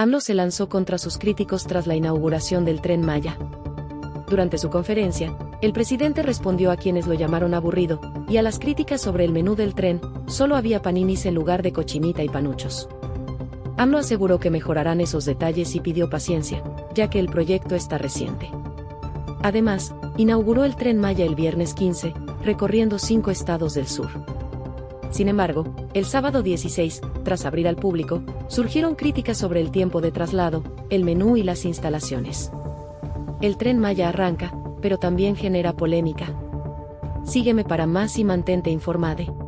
AMLO se lanzó contra sus críticos tras la inauguración del Tren Maya. Durante su conferencia, el presidente respondió a quienes lo llamaron aburrido, y a las críticas sobre el menú del tren. Solo había paninis en lugar de cochinita y panuchos. AMLO aseguró que mejorarán esos detalles y pidió paciencia, ya que el proyecto está reciente. Además, inauguró el Tren Maya el viernes 15, recorriendo 5 estados del sur. Sin embargo, el sábado 16, tras abrir al público, surgieron críticas sobre el tiempo de traslado, el menú y las instalaciones. El Tren Maya arranca, pero también genera polémica. Sígueme para más y mantente informado.